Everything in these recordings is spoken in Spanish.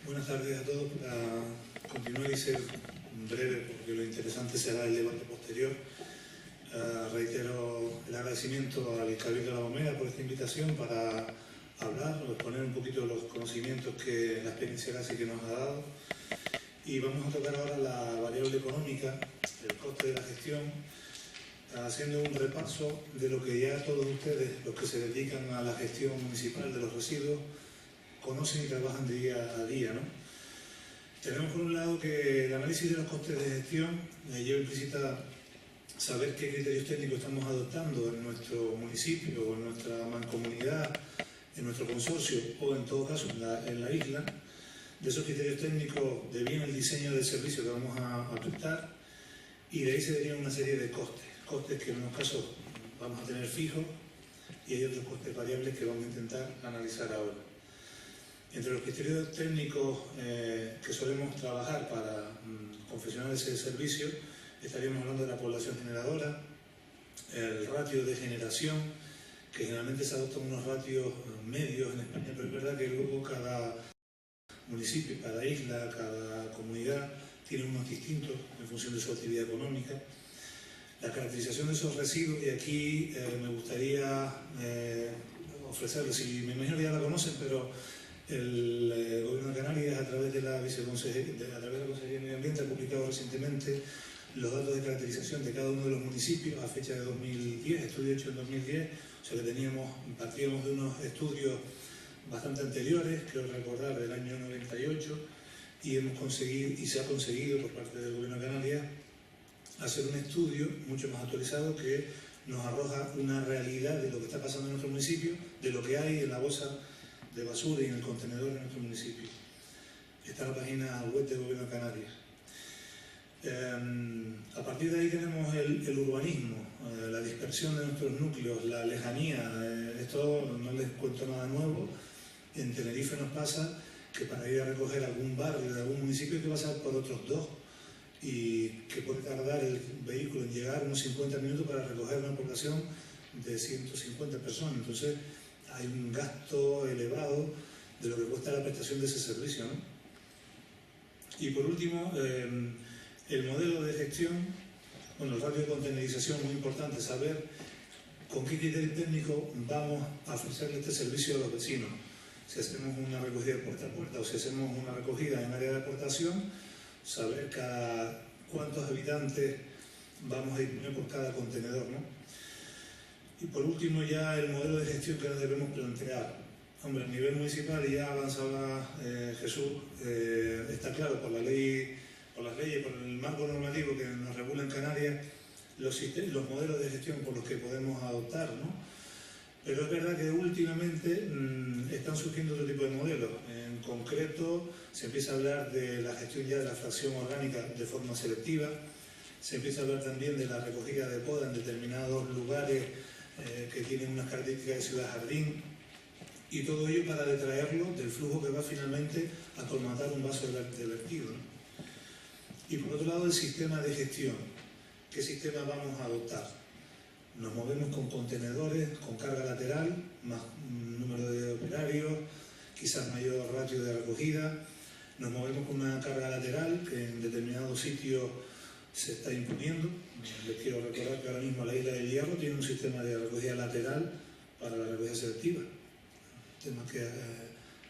Buenas tardes a todos. Para continuar y ser breve, porque lo interesante será el debate posterior, reitero el agradecimiento al Cabildo de La Gomera por esta invitación para hablar o exponer un poquito los conocimientos que la experiencia casi que nos ha dado. Y vamos a tocar ahora la variable económica, el coste de la gestión, haciendo un repaso de lo que ya todos ustedes, los que se dedican a la gestión municipal de los residuos, conocen y trabajan de día a día, ¿no? Tenemos por un lado que el análisis de los costes de gestión lleva implícita saber qué criterios técnicos estamos adoptando en nuestro municipio o en nuestra mancomunidad, en nuestro consorcio o en todo caso en la isla. De esos criterios técnicos deviene el diseño del servicio que vamos a prestar y de ahí se derivan una serie de costes que en unos casos vamos a tener fijos y hay otros costes variables que vamos a intentar analizar ahora. Entre los criterios técnicos que solemos trabajar para confeccionar ese servicio, estaríamos hablando de la población generadora, el ratio de generación, que generalmente se adoptan unos ratios medios en España, pero es verdad que luego cada municipio, cada isla, cada comunidad tiene unos distintos en función de su actividad económica. La caracterización de esos residuos, y aquí me gustaría ofrecerles, y me imagino que ya la conocen, pero el Gobierno de Canarias, a través de la Consejería de Medio Ambiente, ha publicado recientemente los datos de caracterización de cada uno de los municipios a fecha de 2010, estudio hecho en 2010, o sea que partíamos de unos estudios bastante anteriores, creo recordar del año 98, y se ha conseguido por parte del Gobierno de Canarias hacer un estudio mucho más actualizado que nos arroja una realidad de lo que está pasando en nuestro municipio, de lo que hay en la bolsa de basura y en el contenedor de nuestro municipio. Está en la página web del Gobierno de Canarias. A partir de ahí tenemos el urbanismo, la dispersión de nuestros núcleos, la lejanía. Esto no les cuento nada nuevo. En Tenerife nos pasa que para ir a recoger algún barrio de algún municipio hay que pasar por otros dos y que puede tardar el vehículo en llegar unos 50 minutos para recoger una población de 150 personas. Entonces hay un gasto elevado de lo que cuesta la prestación de ese servicio, ¿no? Y por último, el modelo de gestión, bueno, el ratio de contenerización, muy importante saber con qué criterio técnico vamos a ofrecerle este servicio a los vecinos. Si hacemos una recogida de puerta a puerta o si hacemos una recogida en área de aportación, saber cuántos habitantes vamos a disponer por cada contenedor, ¿no? Y por último ya el modelo de gestión que nos debemos plantear. Hombre, a nivel municipal, y ya avanzaba Jesús, está claro por las leyes, por el marco normativo que nos regula en Canarias, los modelos de gestión por los que podemos adoptar, ¿no? Pero es verdad que últimamente están surgiendo otro tipo de modelos. En concreto, se empieza a hablar de la gestión ya de la fracción orgánica de forma selectiva, se empieza a hablar también de la recogida de poda en determinados lugares que tienen unas características de ciudad-jardín, y todo ello para detraerlo del flujo que va finalmente a colmatar un vaso de vertido, ¿no? Y por otro lado, el sistema de gestión. ¿Qué sistema vamos a adoptar? Nos movemos con contenedores, con carga lateral, más número de operarios, quizás mayor ratio de recogida. Nos movemos con una carga lateral que en determinados sitios se está imponiendo. Les quiero recordar que ahora mismo la isla del Hierro tiene un sistema de recogida lateral para la recogida selectiva. Tema que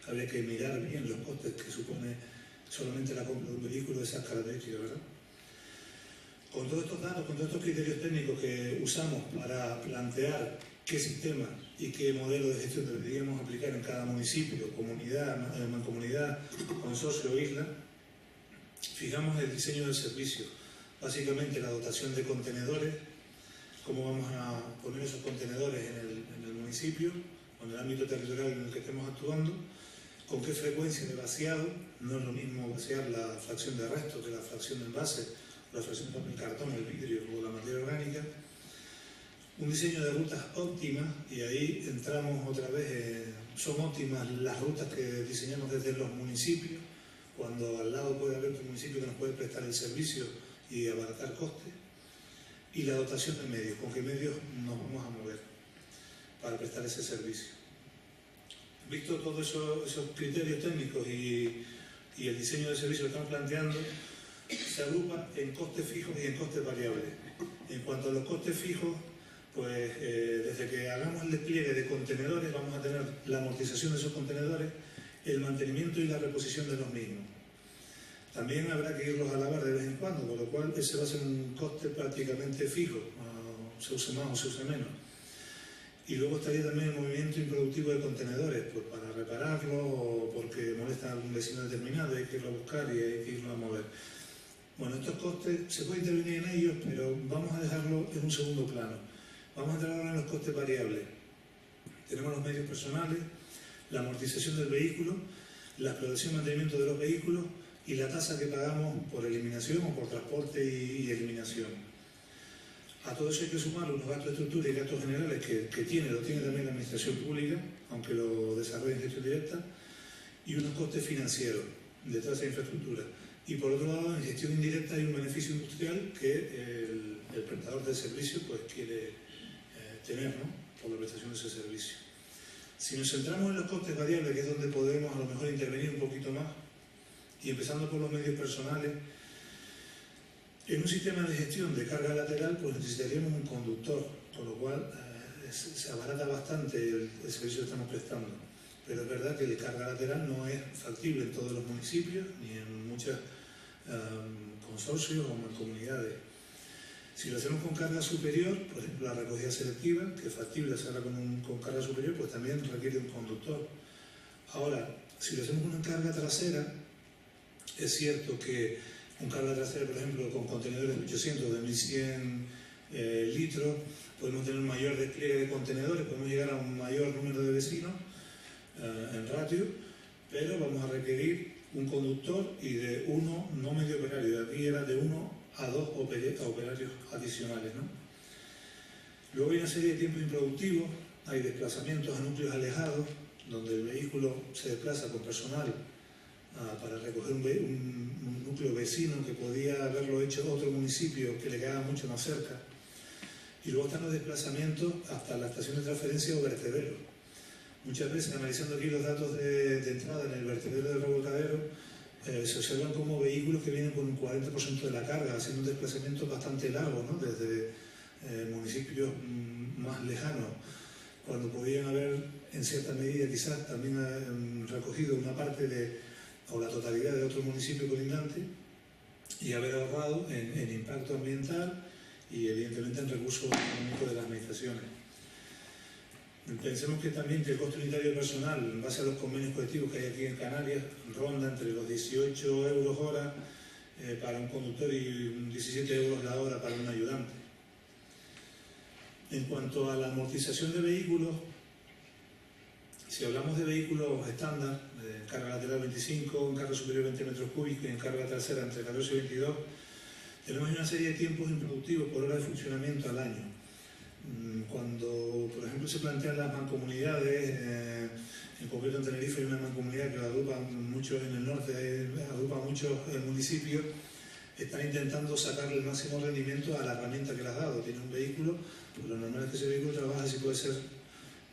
habría que mirar bien los costes que supone solamente la compra de un vehículo de esas características, ¿verdad? Con todos estos datos, con todos estos criterios técnicos que usamos para plantear qué sistema y qué modelo de gestión deberíamos aplicar en cada municipio, comunidad, mancomunidad, consorcio o isla, fijamos el diseño del servicio. Básicamente la dotación de contenedores, cómo vamos a poner esos contenedores en el municipio, o en el ámbito territorial en el que estemos actuando, con qué frecuencia de vaciado. No es lo mismo vaciar la fracción de restos que la fracción de envase, la fracción de papel cartón, el vidrio o la materia orgánica. Un diseño de rutas óptimas, y ahí entramos otra vez, son óptimas las rutas que diseñamos desde los municipios, cuando al lado puede haber otro municipio que nos puede prestar el servicio y abaratar costes. Y la dotación de medios, con qué medios nos vamos a mover para prestar ese servicio. Visto todos esos criterios técnicos y y el diseño del servicio que estamos planteando se agrupa en costes fijos y en costes variables. En cuanto a los costes fijos, pues desde que hagamos el despliegue de contenedores vamos a tener la amortización de esos contenedores, el mantenimiento y la reposición de los mismos. También habrá que irlos a lavar de vez en cuando, con lo cual ese va a ser un coste prácticamente fijo, se use más o se use menos. Y luego estaría también el movimiento improductivo de contenedores, pues para repararlos o porque molesta a algún vecino determinado, hay que irlo a buscar y hay que irlo a mover. Bueno, estos costes se puede intervenir en ellos, pero vamos a dejarlo en un segundo plano. Vamos a entrar ahora en los costes variables. Tenemos los medios personales, la amortización del vehículo, la explotación y mantenimiento de los vehículos y la tasa que pagamos por eliminación o por transporte y eliminación. A todo eso hay que sumar unos gastos de estructura y gastos generales que lo tiene también la administración pública, aunque lo desarrolle en gestión directa, y unos costes financieros de toda esa infraestructura. Y por otro lado, en gestión indirecta hay un beneficio industrial que el prestador del servicio pues, quiere tener, ¿no?, por la prestación de ese servicio. Si nos centramos en los costes variables, que es donde podemos a lo mejor intervenir un poquito más, y empezando por los medios personales, en un sistema de gestión de carga lateral pues necesitaríamos un conductor, con lo cual se abarata bastante el servicio que estamos prestando. Pero es verdad que el carga lateral no es factible en todos los municipios ni en muchos consorcios o mancomunidades. Si lo hacemos con carga superior, por ejemplo la recogida selectiva, que es factible hacerla con carga superior, pues también requiere un conductor. Ahora, si lo hacemos con una carga trasera, es cierto que un carga trasera, por ejemplo, con contenedores de 800, de 1100 litros, podemos tener un mayor despliegue de contenedores, podemos llegar a un mayor número de vecinos en ratio, pero vamos a requerir un conductor y de uno, no medio operario, aquí era de 1 a 2 operarios adicionales, ¿no? Luego hay una serie de tiempos improductivos, hay desplazamientos a núcleos alejados, donde el vehículo se desplaza con personal para recoger un núcleo vecino que podía haberlo hecho otro municipio que le quedaba mucho más cerca. Y luego están los desplazamientos hasta la estación de transferencia o vertedero. Muchas veces, analizando aquí los datos de entrada en el vertedero del revolcadero, se observan como vehículos que vienen con un 40% de la carga, haciendo un desplazamiento bastante largo, ¿no?, desde municipios más lejanos, cuando podían haber, en cierta medida quizás, también recogido una parte o la totalidad de otro municipio colindante y haber ahorrado en impacto ambiental y evidentemente en recursos económicos de las administraciones. Pensemos que también que el coste unitario de personal, en base a los convenios colectivos que hay aquí en Canarias, ronda entre los 18 euros hora para un conductor y 17 euros la hora para un ayudante. En cuanto a la amortización de vehículos, si hablamos de vehículos estándar, de carga lateral 25, en carga superior 20 metros cúbicos y en carga trasera entre 14 y 22, tenemos una serie de tiempos improductivos por hora de funcionamiento al año. Cuando, por ejemplo, se plantean las mancomunidades, en concreto en Tenerife hay una mancomunidad que agrupa muchos en el norte, agrupa muchos municipios, están intentando sacarle el máximo rendimiento a la herramienta que le has dado. Tiene un vehículo, pues lo normal es que ese vehículo trabaja, si puede ser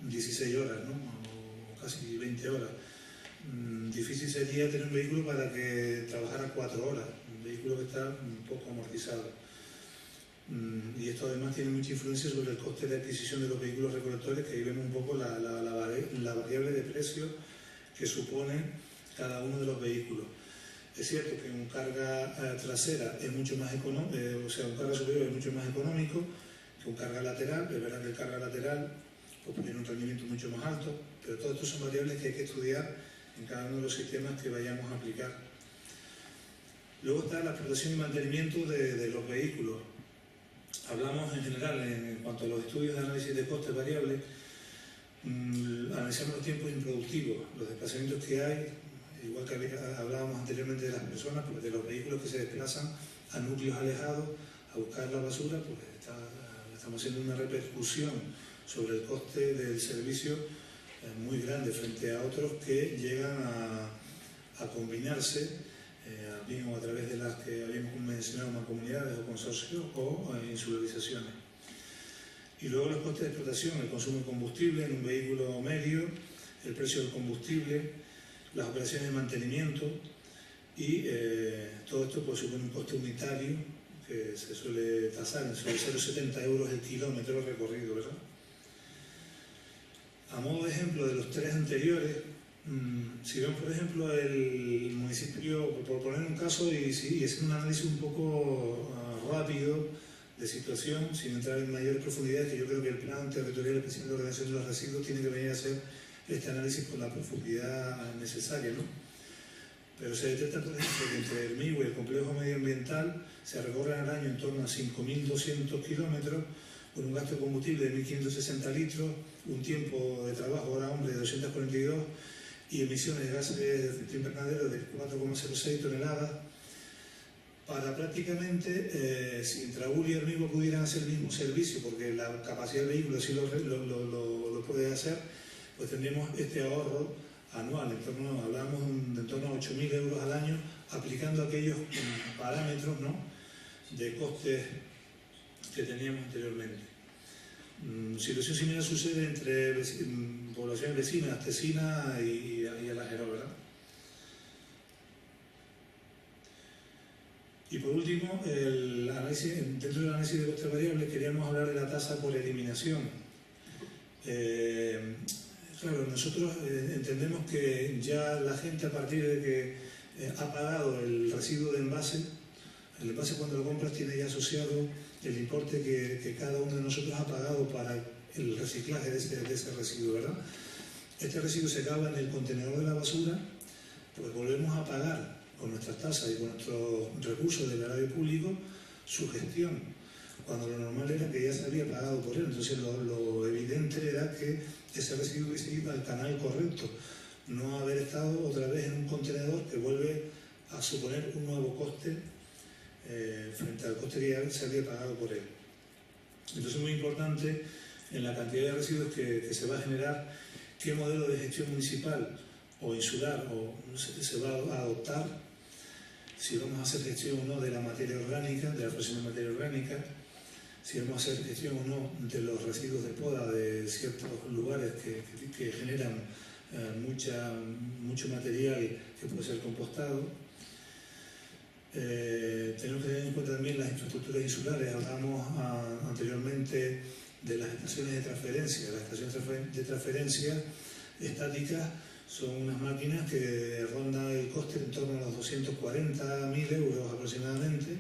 16 horas, ¿no?, o casi 20 horas. Difícil sería tener un vehículo para que trabajara 4 horas, un vehículo que está un poco amortizado. Y esto además tiene mucha influencia sobre el coste de adquisición de los vehículos recolectores, que ahí vemos un poco la variable de precio que supone cada uno de los vehículos. Es cierto que un carga trasera es mucho más económico, o sea, un carga superior es mucho más económico que un carga lateral. Es verdad que el carga lateral pues, tiene un rendimiento mucho más alto, pero todo esto son variables que hay que estudiar en cada uno de los sistemas que vayamos a aplicar. Luego está la explotación y mantenimiento de los vehículos. Hablamos en general, en cuanto a los estudios de análisis de costes variables, analizamos los tiempos improductivos, los desplazamientos que hay, igual que hablábamos anteriormente de las personas, pues de los vehículos que se desplazan a núcleos alejados a buscar la basura, pues estamos haciendo una repercusión sobre el coste del servicio muy grande frente a otros que llegan a combinarse bien o a través de las que habíamos mencionado, mancomunidades o consorcios o insularizaciones. Y luego los costes de explotación, el consumo de combustible en un vehículo medio, el precio del combustible, las operaciones de mantenimiento, y todo esto pues, supone un coste unitario que se suele tasar en sobre 0,70 euros el kilómetro recorrido, ¿verdad? A modo de ejemplo de los tres anteriores, si vemos por ejemplo el municipio, por poner un caso y hacer un análisis un poco rápido de situación, sin entrar en mayores profundidades, que yo creo que el Plan Territorial Especial de Ordenación de los Residuos tiene que venir a hacer este análisis con la profundidad necesaria, ¿no? Pero se detecta, por ejemplo, que entre el MIGUE y el complejo medioambiental se recorren al año en torno a 5.200 kilómetros, con un gasto de combustible de 1.560 litros, un tiempo de trabajo hora hombre de 242 y emisiones de gases de efecto invernadero de 4,06 toneladas, para prácticamente, si Intraur y el MIGUE pudieran hacer el mismo servicio, porque la capacidad del vehículo sí lo puede hacer, pues tendríamos este ahorro anual, hablábamos de en torno a 8.000 euros al año, aplicando aquellos parámetros, ¿no?, de costes que teníamos anteriormente. Situación similar sucede entre poblaciones vecinas, Tesina y Alajeró, ¿verdad? Y por último, dentro del análisis de costes variables queríamos hablar de la tasa por eliminación. Claro, nosotros entendemos que ya la gente, a partir de que ha pagado el residuo de envase, el envase cuando lo compras tiene ya asociado el importe que cada uno de nosotros ha pagado para el reciclaje de ese residuo, ¿verdad? Este residuo se acaba en el contenedor de la basura, pues volvemos a pagar con nuestras tasas y con nuestros recursos del erario público su gestión, cuando lo normal era que ya se había pagado por él. Entonces lo evidente era que ese residuo hubiese ido al canal correcto, no haber estado otra vez en un contenedor que vuelve a suponer un nuevo coste frente al coste que ya se había pagado por él. Entonces es muy importante en la cantidad de residuos que se va a generar, qué modelo de gestión municipal o insular se va a adoptar, si vamos a hacer gestión o no de la materia orgánica, de la fracción de materia orgánica, si vamos a hacer gestión o no de los residuos de poda de ciertos lugares que generan mucho material que puede ser compostado. Tenemos que tener en cuenta también las infraestructuras insulares. Hablamos anteriormente de las estaciones de transferencia. Las estaciones de transferencia estáticas son unas máquinas que rondan el coste en torno a los 240.000 euros aproximadamente.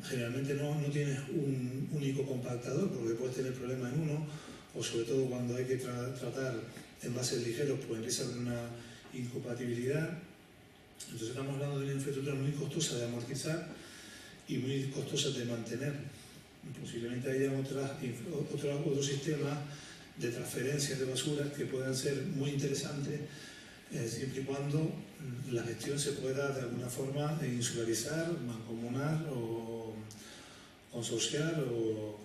Generalmente no tienes un único compactador, porque puedes tener problemas en uno, o sobre todo cuando hay que tratar envases ligeros, pues empieza a haber una incompatibilidad. Entonces estamos hablando de una infraestructura muy costosa de amortizar y muy costosa de mantener. Posiblemente haya otros sistemas de transferencias de basuras que puedan ser muy interesantes, siempre y cuando la gestión se pueda de alguna forma insularizar, mancomunar o consorciar o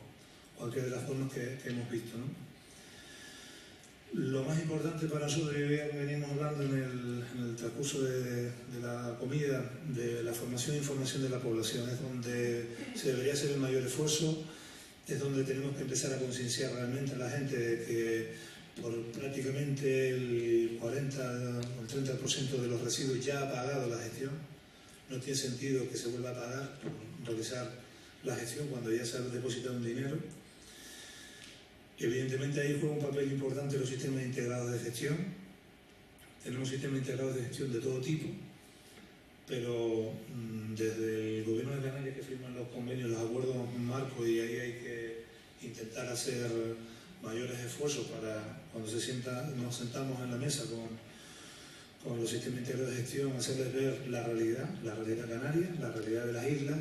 cualquiera de las formas que hemos visto, ¿no? Lo más importante para nosotros, y hoy venimos hablando en el transcurso de la comida, de la formación e información de la población, es donde se debería hacer el mayor esfuerzo, es donde tenemos que empezar a concienciar realmente a la gente de que por prácticamente el 40 o el 30% de los residuos ya ha pagado la gestión. No tiene sentido que se vuelva a pagar por realizar la gestión cuando ya se ha depositado un dinero. Evidentemente ahí juega un papel importante los sistemas integrados de gestión. Tenemos sistemas integrados de gestión de todo tipo, pero desde el Gobierno de Canarias, que firman los convenios, los acuerdos marcos, y ahí hay que intentar hacer mayores esfuerzos para cuando nos sentamos en la mesa con los sistemas integrados de gestión, hacerles ver la realidad canaria, la realidad de las islas,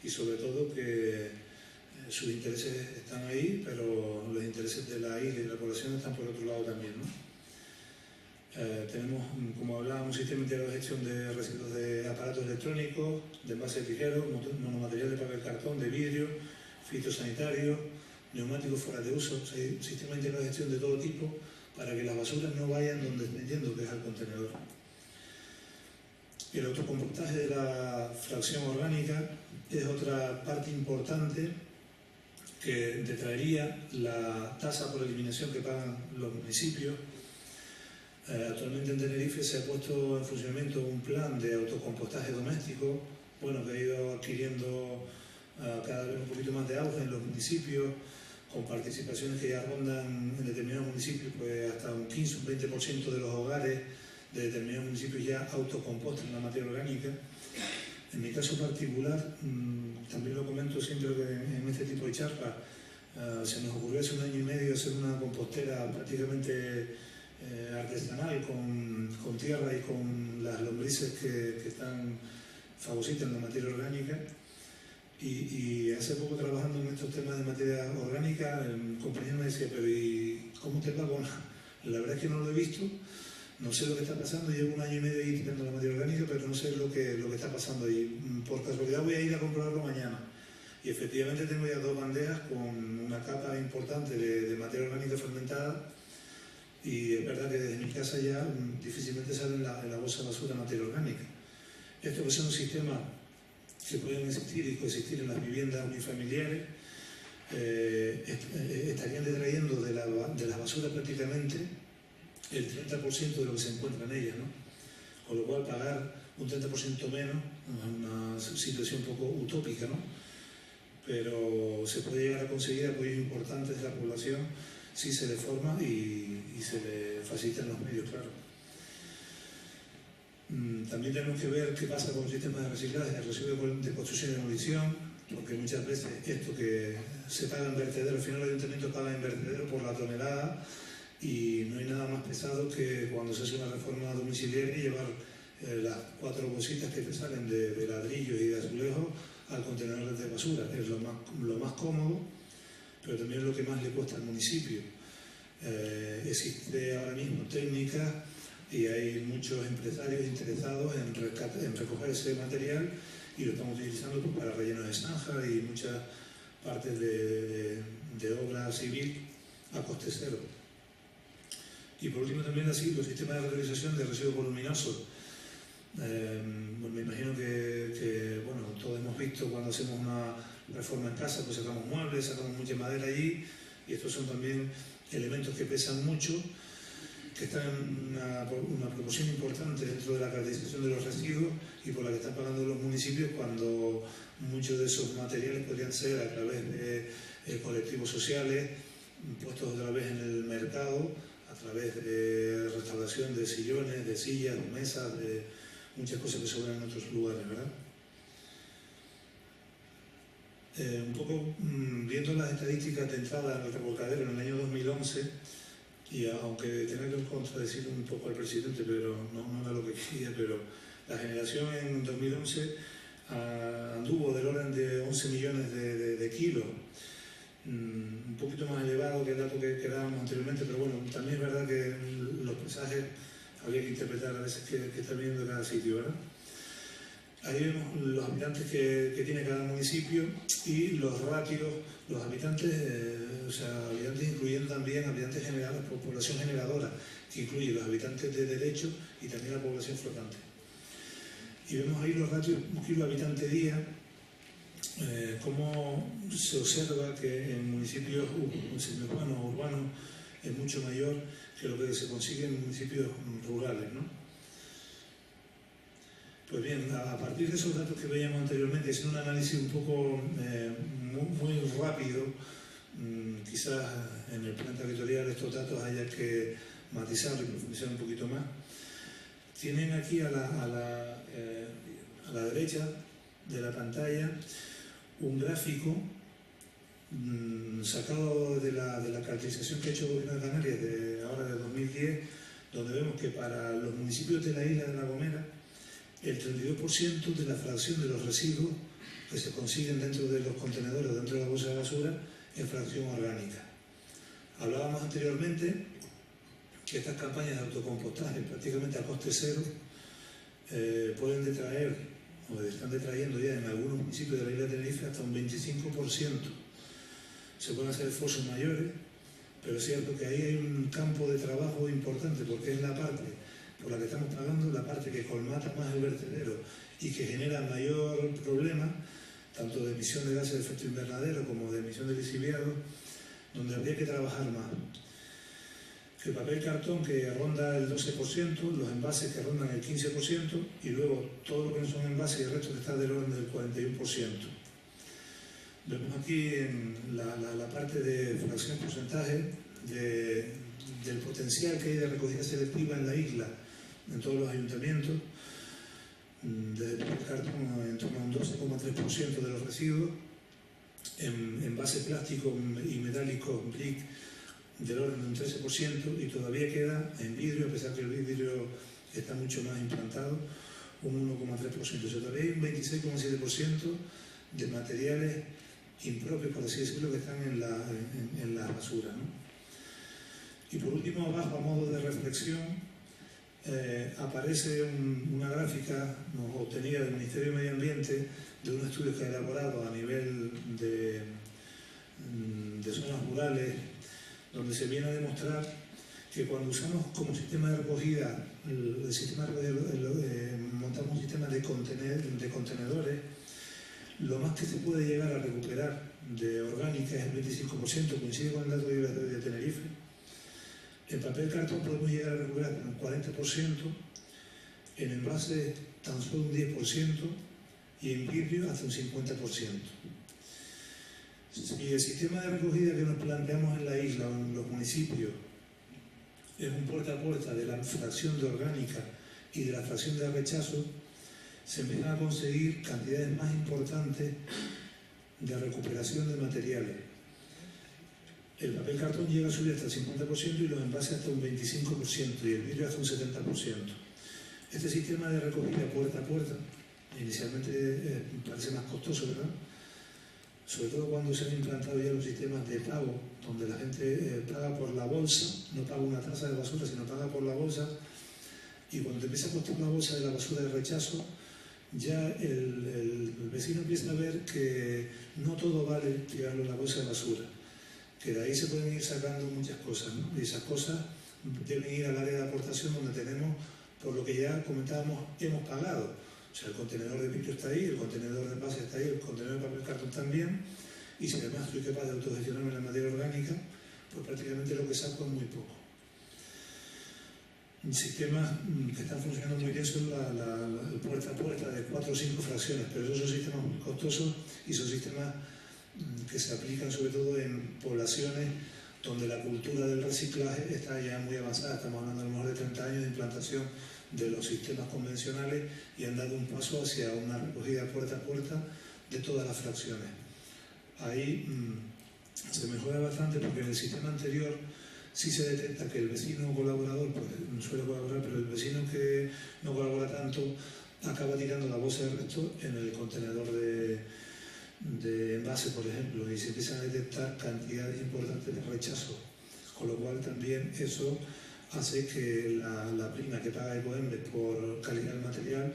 y sobre todo que sus intereses están ahí, pero los intereses de la isla y de la población están por otro lado también, ¿no? Tenemos, como hablábamos, un sistema integrado de gestión de residuos de aparatos electrónicos, de envases ligeros, monomaterial de papel cartón, de vidrio, fitosanitarios, neumáticos fuera de uso. O sea, hay un sistema integrado de gestión de todo tipo para que las basuras no vayan donde estén yendo, que es al contenedor. El autocompostaje de la fracción orgánica es otra parte importante que detraería la tasa por eliminación que pagan los municipios. Actualmente en Tenerife se ha puesto en funcionamiento un plan de autocompostaje doméstico, bueno, que ha ido adquiriendo cada vez un poquito más de auge en los municipios, con participaciones que ya rondan en determinados municipios, pues hasta un 15 o un 20% de los hogares de determinados municipios ya autocompostan la materia orgánica. En mi caso particular, también lo comento siempre que en este tipo de charlas, se nos ocurrió hace un año y medio hacer una compostera prácticamente artesanal con tierra y con las lombrices que fagocitan la materia orgánica. Y hace poco trabajando en estos temas de materia orgánica, el compañero me decía, pero ¿y cómo te va con...? La verdad es que no lo he visto, no sé lo que está pasando, llevo un año y medio ahí tirando la materia orgánica, pero no sé lo que está pasando ahí. Por casualidad voy a ir a comprobarlo mañana. Y efectivamente tengo ya 2 bandejas con una capa importante de materia orgánica fermentada, y es verdad que desde mi casa ya difícilmente sale en la bolsa de basura materia orgánica. Esto que son un sistema que pueden existir y coexistir en las viviendas unifamiliares, estarían detrayendo de las basuras prácticamente el 30% de lo que se encuentra en ellas, ¿no? Con lo cual pagar un 30% menos es una situación un poco utópica, ¿no? Pero se puede llegar a conseguir apoyos importantes de la población si se le forma y se le facilitan los medios, claro. También tenemos que ver qué pasa con el sistema de reciclaje de residuos de construcción y demolición, porque muchas veces esto que se paga en vertedero, al final el ayuntamiento paga en vertedero por la tonelada, y no hay nada más pesado que cuando se hace una reforma domiciliaria llevar las 4 bolsitas que te salen de ladrillos y de azulejos al contenedor de basura. Es lo más cómodo, pero también es lo que más le cuesta al municipio. Existe ahora mismo técnicas y hay muchos empresarios interesados en recoger ese material, y lo estamos utilizando pues para rellenos de zanja y muchas partes de obra civil a coste cero. Y por último también así los sistemas de reutilización de residuos voluminosos. Bueno, me imagino que bueno, todos hemos visto cuando hacemos una reforma en casa, pues sacamos muebles, sacamos mucha madera allí, y estos son también elementos que pesan mucho, que están en una proporción importante dentro de la caracterización de los residuos y por la que están pagando los municipios, cuando muchos de esos materiales podrían ser a través de colectivos sociales, puestos otra vez en el mercado, a través de restauración de sillones, de sillas, de mesas, de muchas cosas que sobran en otros lugares, ¿verdad? Un poco viendo las estadísticas de entrada en el revolcadero en el año 2011, y aunque tenga que contradecir un poco al presidente, pero no era lo que quería, pero la generación en 2011 anduvo del orden de 11 millones de kilos, un poquito más elevado que el dato que dábamos anteriormente, pero bueno, también es verdad que los pesajes habría que interpretar a veces que está viendo cada sitio, ¿verdad? Ahí vemos los habitantes que tiene cada municipio y los ratios, los habitantes, o sea, habitantes incluyendo también habitantes generados por población generadora, que incluye los habitantes de derecho y también la población flotante. Y vemos ahí los ratios kilo habitante día, cómo se observa que en municipios urbanos es mucho mayor que lo que se consigue en municipios rurales, ¿no? Pues bien, a partir de esos datos que veíamos anteriormente, haciendo un análisis un poco muy rápido, quizás en el plan territorial estos datos haya que matizarlo y profundizar un poquito más. Tienen aquí a la derecha de la pantalla un gráfico sacado de la caracterización que ha hecho el Gobierno de Canarias ahora de 2010, donde vemos que para los municipios de la isla de La Gomera, el 32% de la fracción de los residuos que se consiguen dentro de los contenedores, dentro de la bolsa de basura, es fracción orgánica. Hablábamos anteriormente que estas campañas de autocompostaje, prácticamente a coste cero, pueden detraer, o están detrayendo ya en algunos municipios de la isla de Tenerife hasta un 25%. Se pueden hacer esfuerzos mayores, pero es cierto que ahí hay un campo de trabajo importante, porque es la parte por la que estamos pagando, la parte que colmata más el vertedero y que genera mayor problema, tanto de emisión de gases de efecto invernadero como de emisión de lixiviados, donde habría que trabajar más. el papel cartón que ronda el 12%, los envases que rondan el 15% y luego todo lo que no son envases y el resto que está del orden del 41%. Vemos aquí en la parte de fracción porcentaje del potencial que hay de recogida selectiva en la isla, en todos los ayuntamientos, desde el papel cartón en torno a un 12,3% de los residuos, en envase plástico y metálico brick del orden de un 13% y todavía queda en vidrio, a pesar que el vidrio está mucho más implantado, un 1,3%. O sea, todavía hay un 26,7% de materiales impropios, por así decirlo, que están en la basura, ¿no? Y por último, abajo, a modo de reflexión, aparece una gráfica obtenida del Ministerio de Medio Ambiente de un estudio que ha elaborado a nivel de zonas rurales, donde se viene a demostrar que cuando usamos como sistema de recogida, montamos un sistema de contenedores, lo más que se puede llegar a recuperar de orgánica es el 25%, coincide con el dato de Tenerife. En papel cartón podemos llegar a recuperar un 40%, en envase tan solo un 10% y en vidrio hasta un 50%. Si el sistema de recogida que nos planteamos en la isla o en los municipios es un puerta a puerta de la fracción de orgánica y de la fracción de rechazo, se empiezan a conseguir cantidades más importantes de recuperación de materiales. El papel cartón llega a subir hasta el 50% y los envases hasta un 25% y el vidrio hasta un 70%. Este sistema de recogida puerta a puerta, inicialmente parece más costoso, ¿verdad? Sobre todo cuando se han implantado ya los sistemas de pago, donde la gente paga por la bolsa, no paga una tasa de basura, sino paga por la bolsa, y cuando te empieza a costar la bolsa de la basura de rechazo, ya el vecino empieza a ver que no todo vale tirarlo en la bolsa de basura, que de ahí se pueden ir sacando muchas cosas, ¿no? Y esas cosas deben ir al área de aportación donde tenemos, por lo que ya comentábamos, hemos pagado. O sea, el contenedor de vidrio está ahí, el contenedor de envase está ahí, el contenedor de papel cartón también, y si además soy capaz de autogestionarme la materia orgánica, pues prácticamente lo que saco es muy poco. Sistemas que están funcionando muy bien son el puerta a puerta de 4 o 5 fracciones, pero esos son sistemas muy costosos y son sistemas que se aplican sobre todo en poblaciones donde la cultura del reciclaje está ya muy avanzada. Estamos hablando a lo mejor de 30 años de implantación de los sistemas convencionales y han dado un paso hacia una recogida puerta a puerta de todas las fracciones. Ahí se mejora bastante porque en el sistema anterior sí se detecta que el vecino colaborador pues, suele colaborar, pero el vecino que no colabora tanto acaba tirando la bolsa de resto en el contenedor de envase, por ejemplo, y se empiezan a detectar cantidades importantes de rechazo, con lo cual también eso hace que la prima que paga Ecoembes por calidad del material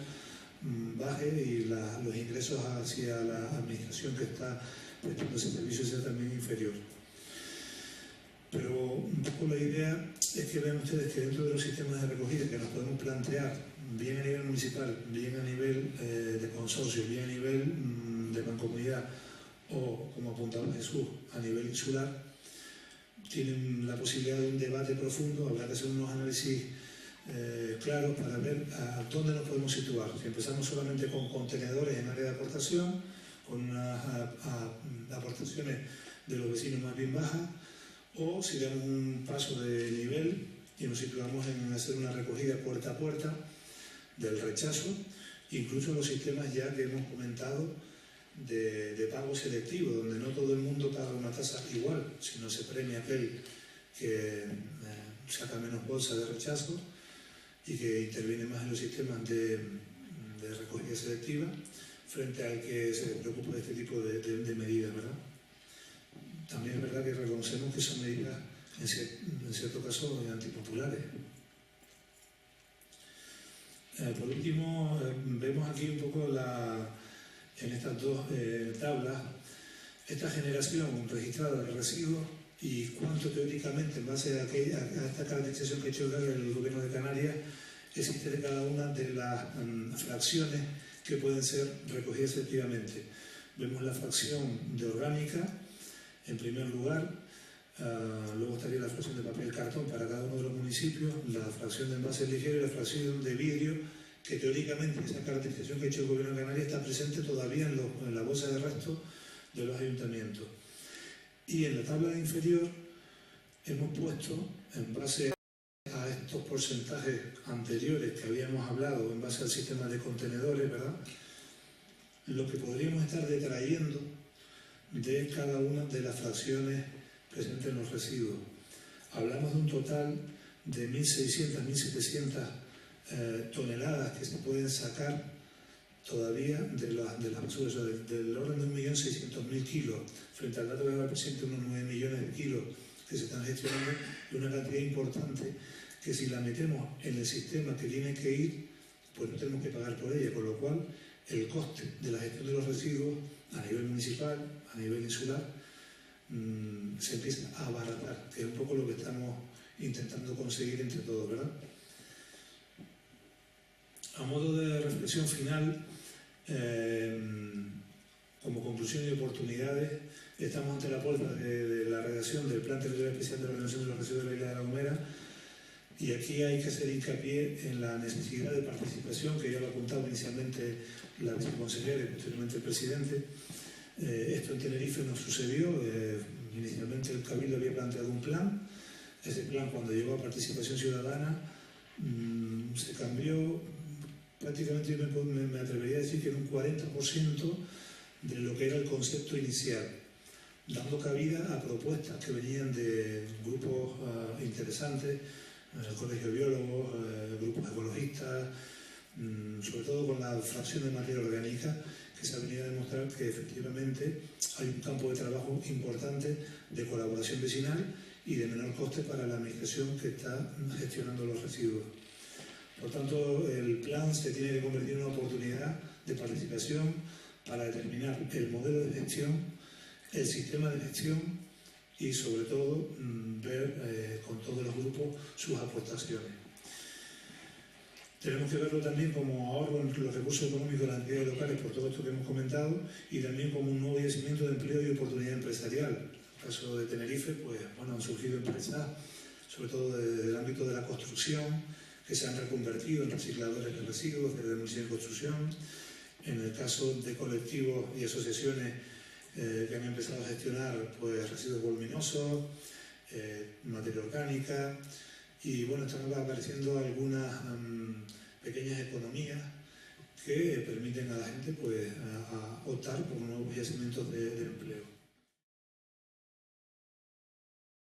baje y los ingresos hacia la administración que está prestando ese servicio sea también inferior. Pero un poco la idea es que vean ustedes que dentro de los sistemas de recogida que nos podemos plantear, bien a nivel municipal, bien a nivel de consorcio, bien a nivel de mancomunidad o, como apuntaba Jesús, a nivel insular, tienen la posibilidad de un debate profundo. Habrá que hacer unos análisis claros para ver a dónde nos podemos situar. Si empezamos solamente con contenedores en área de aportación, con unas aportaciones de los vecinos más bien bajas, o si damos un paso de nivel y nos situamos en hacer una recogida puerta a puerta del rechazo, incluso los sistemas ya que hemos comentado de pago selectivo, donde no todo el mundo paga una tasa igual, sino se premia aquel que saca menos bolsa de rechazo y que interviene más en los sistemas de recogida selectiva frente al que se preocupa de este tipo de medidas, ¿verdad? También es verdad que reconocemos que son medidas, en cierto caso, antipopulares. Por último, vemos aquí un poco en estas dos tablas esta generación registrada de residuos y cuánto teóricamente, en base a esta caracterización que ha hecho el Gobierno de Canarias, existe de cada una de las fracciones que pueden ser recogidas efectivamente. Vemos la fracción de orgánica, en primer lugar, Luego estaría la fracción de papel cartón para cada uno de los municipios, la fracción de envases ligeros y la fracción de vidrio, que teóricamente esa caracterización que ha hecho el Gobierno de Canarias está presente todavía en la bolsa de restos de los ayuntamientos. Y en la tabla inferior hemos puesto, en base a estos porcentajes anteriores que habíamos hablado, en base al sistema de contenedores, ¿verdad?, lo que podríamos estar detrayendo de cada una de las fracciones presentes en los residuos. Hablamos de un total de 1.600, 1.700 toneladas que se pueden sacar todavía de las basuras, o sea, del orden de 1.600.000 kilos, frente al dato que da el presidente, unos 9 millones de kilos que se están gestionando, y una cantidad importante que si la metemos en el sistema que tiene que ir, pues no tenemos que pagar por ella, con lo cual el coste de la gestión de los residuos a nivel municipal, a nivel insular, se empieza a abaratar, que es un poco lo que estamos intentando conseguir entre todos, ¿verdad? A modo de reflexión final, como conclusión y oportunidades, estamos ante la puerta de la redacción del Plan Territorial Especial de Ordenación de los Residuos de la Isla de La Gomera, y aquí hay que hacer hincapié en la necesidad de participación, que ya lo ha apuntado inicialmente la viceconsejera y posteriormente el presidente. Esto en Tenerife nos sucedió. Inicialmente el Cabildo había planteado un plan. Ese plan, cuando llegó a participación ciudadana, se cambió prácticamente, yo me atrevería a decir que en un 40% de lo que era el concepto inicial, dando cabida a propuestas que venían de grupos interesantes, el Colegio de Biólogos, grupos ecologistas, sobre todo con la fracción de materia orgánica, que se ha venido a demostrar que efectivamente hay un campo de trabajo importante de colaboración vecinal y de menor coste para la administración que está gestionando los residuos. Por tanto, el plan se tiene que convertir en una oportunidad de participación para determinar el modelo de gestión, el sistema de gestión y, sobre todo, ver con todos los grupos sus aportaciones. Tenemos que verlo también como ahorro en los recursos económicos de las entidades locales por todo esto que hemos comentado, y también como un nuevo yacimiento de empleo y oportunidad empresarial. En el caso de Tenerife, pues, bueno, han surgido empresas, sobre todo desde el ámbito de la construcción, que se han reconvertido en recicladores de residuos desde el Ministerio de Construcción. En el caso de colectivos y asociaciones que han empezado a gestionar, pues, residuos voluminosos, materia orgánica, y bueno, están apareciendo algunas pequeñas economías que permiten a la gente, pues, a optar por nuevos yacimientos de empleo.